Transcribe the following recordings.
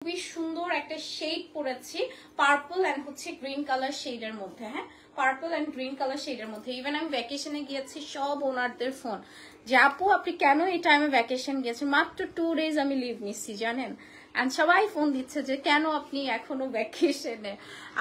খুবই সুন্দর একটা শেড পরেছি পার্পল এন্ড হচ্ছে গ্রিন কালার শেডের মধ্যে। হ্যাঁ, পার্পল এন্ড গ্রিন কালার শেডের মধ্যে। ইভেন আমি ভ্যাকেশনে গিয়েছি, সব ওনারদের ফোন যে আপু আপনি কেন এই টাইমে ভ্যাকেশন গেছেন, মাত্র 2 ডেজ আমি লিভ নিচ্ছি জানেন। এন্ড সবাই ফোন দিচ্ছে যে কেন আপনি এখনো ভ্যাকেশনে।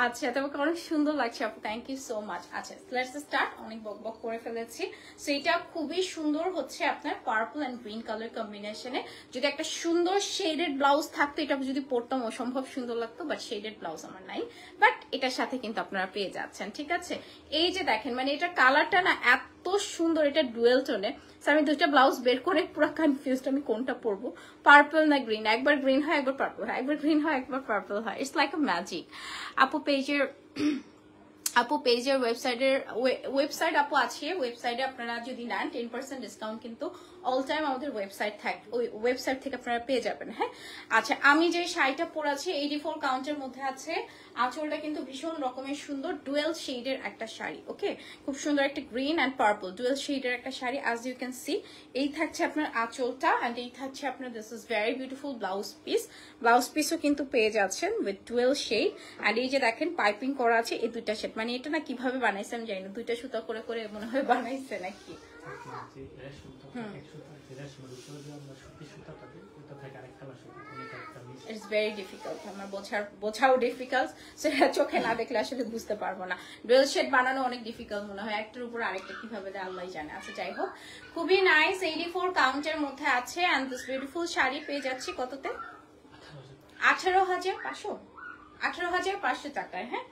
আচ্ছা, তোমাকে অনেক সুন্দর লাগছে আপু, থ্যাংক ইউ সো মাচ। আচ্ছা লেটস স্টার্ট, অনেক বক বক করে ফেলেছি। সো এটা খুবই সুন্দর হচ্ছে আপনার পার্পল এন্ড গ্রিন কালার কম্বিনেশনে। যদি একটা সুন্দর শেডেড ব্লাউজ থাকতো, এটা যদি পরতাম অসম্ভব সুন্দর লাগতো, বাট শেডেড ব্লাউজ আমার নাই, বাট এটার সাথে কিন্তু আপনারা পেয়ে যাচ্ছেন। ঠিক আছে, এই যে দেখেন মানে এটা কালারটা না এত সুন্দর, এটা ডুয়েল টোনে। আমি দুইটা ব্লাউজ বের করে পুরো কনফিউজড আমি কোনটা পরবো, পার্পল না গ্রিন। একবার গ্রিন হয় একবার পার্পল হয়, একবার গ্রিন হয় একবার পার্পল হয়, ইটস লাইক আ ম্যাজিক। আপু পেজের ওয়েবসাইট আপু আছে, ওয়েবসাইটে আপনারা যদি নেন 10% ডিসকাউন্ট কিন্তু অল টাইম আমাদের ওয়েবসাইট থাকে, ওই ওয়েবসাইট থেকে আপনারা পেয়ে যাবেন। হ্যাঁ, আচ্ছা আমি যে শাড়িটা পরেছি 84 কাউন্টের মধ্যে আছে। আঁচলটা কিন্তু ভীষণ রকমের সুন্দর, ডুয়েল শেডের একটা শাড়ি। ওকে, খুব সুন্দর একটা গ্রিন অ্যান্ড পার্পল ডুয়েল শেডের একটা sari. As you can see, এই থাকছে আপনার আঁচলটা অ্যান্ড এই থাকছে আপনার this is very beautiful blouse piece. Blouse পিসও কিন্তু পেয়ে যাচ্ছেন উইথ ডুয়েল শেড। অ্যান্ড এই যে দেখেন পাইপিং করা আছে এই দুইটা শেড। মানে এটা না কিভাবে বানাইছে আমি জানি না, দুইটা সুতা করে করে মনে হয় বানাইছে নাকি। ইটস ভেরি ডিফিকাল্ট, আমার বোঝাও ডিফিকাল্ট, সেটা চোখে না দেখলে আসলে বুঝতে পারবো না। ডুয়েল শেড বানানো অনেক ডিফিকাল্ট মনে হয়, একটার উপর আরেকটা কিভাবে দেয় আল্লাহ জানে। আচ্ছা যাই হোক, খুবই নাইস 84 কাউন্টের মধ্যে আছে। অ্যান্ড দিস বিউটিফুল শাড়ি পেয়ে যাচ্ছি কততে? 18,500, 18,500 টাকায়। হ্যাঁ,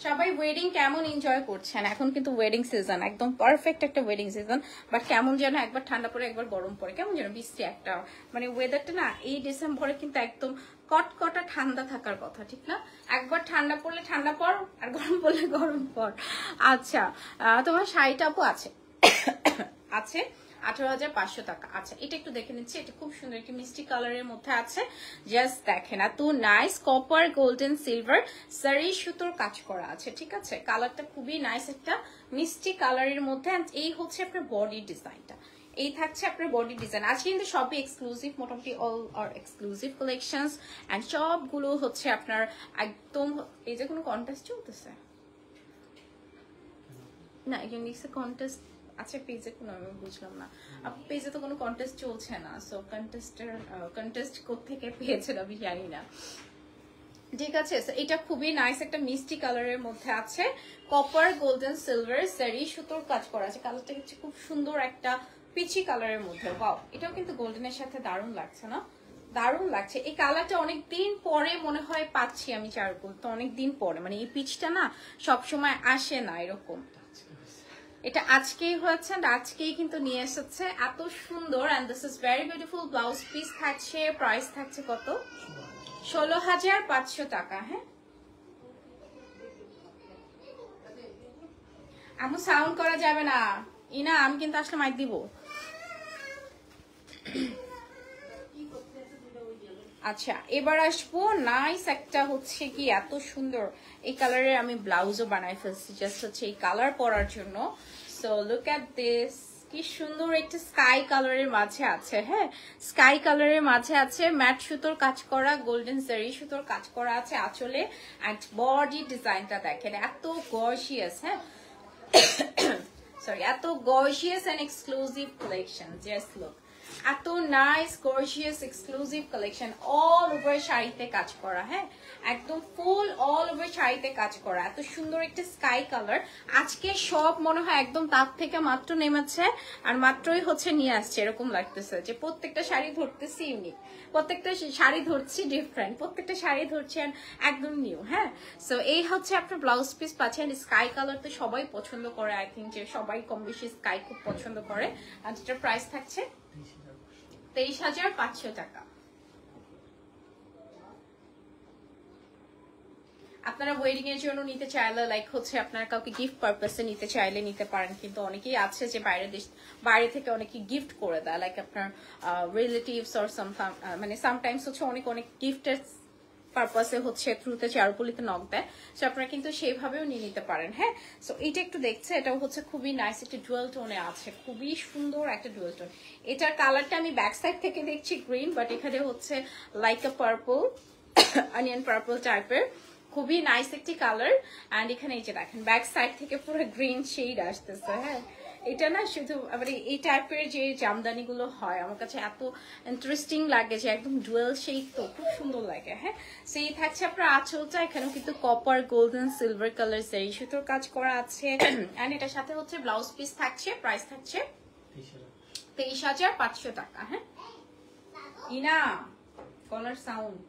সবাই ওয়েডিং কেমন এনজয় করছেন? এখন কিন্তু ওয়েডিং সিজন, একদম পারফেক্ট একটা ওয়েডিং সিজন। বাট কেমন যেন একবার ঠান্ডা পড়ে একবার গরম পড়ে, কেমন যেন বৃষ্টি একটা, মানে ওয়েদারটা না এই ডিসেম্বরে কিন্তু একদম কটকটা ঠান্ডা থাকার কথা, ঠিক না? একবার ঠান্ডা পড়লে ঠান্ডা পর, আর গরম পড়লে গরম পর। আচ্ছা, তোমার শাড়িটা আপু আছে আছে 18,500 টাকা। আচ্ছা এটা একটু দেখে নিচ্ছি, এটা খুব সুন্দর একটি মিষ্টি কালারের মধ্যে আছে। জাস্ট দেখেন এত নাইস কপার গোল্ডেন সিলভার সারি সুতোর কাজ করা আছে। ঠিক আছে, কালারটা খুবই নাইস একটা মিষ্টি কালারের মধ্যে। এই হচ্ছে আপনার বডি ডিজাইনটা, এই থাকছে আপনার বডি ডিজাইন। আজকে কিন্তু সবই এক্সক্লুসিভ, মোটামুটি all are exclusive collections and সবগুলো হচ্ছে আপনার একদম। এই যে কোনো কন্টেস্ট চলতেছে না, ইউনিক্সে কন্টেস্ট আচ্ছা পেজে কোনো, আমি বুঝলাম না পেজে তো কোনো কন্টেস্ট চলছে না। সো কন্টেস্ট কোত্থেকে পেয়েছেন আমি জানি না। ঠিক আছে, এটা খুবই নাইস একটা মিষ্টি কালারের মধ্যে আছে, কপার গোল্ডেন সিলভার সারি সুতোর কাজ করা আছে। কালারটা হচ্ছে খুব সুন্দর একটা পিচি কালারের মধ্যে। ওয়াও, এটাও কিন্তু গোল্ডেনের সাথে দারুণ লাগছে না? দারুণ লাগছে। এই কালারটা অনেকদিন পরে মনে হয় পাচ্ছি আমি চারকোল, তো অনেকদিন পরে, মানে এই পিচটা না সবসময় আসে না এরকম। এটা আজকেই হয়েছে, আজকেই কিন্তু নিয়ে এসেছে, এত সুন্দর। And this is very beautiful blouse piece থাকছে। প্রাইস থাকছে কত? 16,500 টাকা। হ্যাঁ, আমি সাউন্ড করা যাবে না ইনা, আমি কিন্তু আসলে মাইক দিব। আচ্ছা এবার আসবো নাইস একটা হচ্ছে কি এত সুন্দর এই কালারের আমি ব্লাউজও বানাই ফেলছি জাস্ট হচ্ছে এই কালার পরার জন্য। সো লুক এট দিস, কি সুন্দর একটা স্কাই কালারের মাঝে আছে। হ্যাঁ, স্কাই কালারের মাঝে আছে ম্যাট সুতোর কাজ করা, গোল্ডেন জারি সুতোর কাজ করা আছে আঁচলে। অ্যান্ড বডি ডিজাইনটা দেখেন এত গর্জিয়াস। হ্যাঁ সরি, এত gorgeous and exclusive collection. Just look, এত nice gorgeous exclusive collection, all over শাড়িতে কাজ করা। হ্যাঁ, একদম ফুল অল ওভার শাড়িতে কাজ করা, এত সুন্দর একটা স্কাই কালার। আজকে সব মনে হয় একদম তার থেকে মাত্র নেমেছে আর মাত্রই হচ্ছে নিয়ে আসছে, এরকম লাগতেছে যে প্রত্যেকটা শাড়ি ধরতেছি ইউনিক, প্রত্যেকটা শাড়ি ধরছি ডিফারেন্ট, প্রত্যেকটা শাড়ি ধরছেন একদম নিউ। হ্যাঁ, সো এই হচ্ছে আপনার ব্লাউজ পিস পাচ্ছেন। স্কাই কালার তো সবাই পছন্দ করে, আই থিঙ্ক যে সবাই কম বেশি স্কাই খুব পছন্দ করে। আর যেটার প্রাইস থাকছে 23,500 টাকা। আপনারা ওয়েডিং এর জন্য নিতে চাইলে, লাইক হচ্ছে আপনারা কাউকে গিফট পারপাসে নিতে চাইলে নিতে পারেন, কিন্তু অনেকেই আছে যে বাইরে থেকে অনেকে গিফট করে দেয়, লাইক আপনার রিলেটিভস অর মানে সামটাইমস হচ্ছে অনেক গিফটের পারপাসে হচ্ছে থ্রুতে চারুপলিতে নক দেয়, সো আপনারা কিন্তু সেইভাবেও নিয়ে নিতে পারেন। হ্যাঁ, সো এটা একটু দেখছে, এটাও হচ্ছে খুবই নাইস একটা ডুয়াল টোনে আছে, খুবই সুন্দর একটা ডুয়াল টোন। এটার কালারটা আমি ব্যাক সাইড থেকে দেখছি গ্রিন, বাট এখানে হচ্ছে লাইক আ পার্পল, অনিয়ন পার্পল টাইপের, খুবই নাইস একটি কালার। অ্যান্ড এখানে এই যে দেখেন ব্যাক সাইড থেকে পুরো গ্রিন শেড আসতেছে। হ্যাঁ, এটা না শুধু মানে এই টাইপের যে জামদানিগুলো হয় আমার কাছে এত ইন্টারেস্টিং লাগে যে একদম ডুয়েল শেড, তো খুব সুন্দর লাগে। হ্যাঁ, সেই থাকছে আপনার আঁচলটা, এখানেও কিন্তু কপার গোল্ডেন সিলভার কালার সেই সুতোর কাজ করা আছে। অ্যান্ড এটার সাথে হচ্ছে ব্লাউজ পিস থাকছে, প্রাইস থাকছে 23,500 টাকা। হ্যাঁ, ইনা কলার সাউন্ড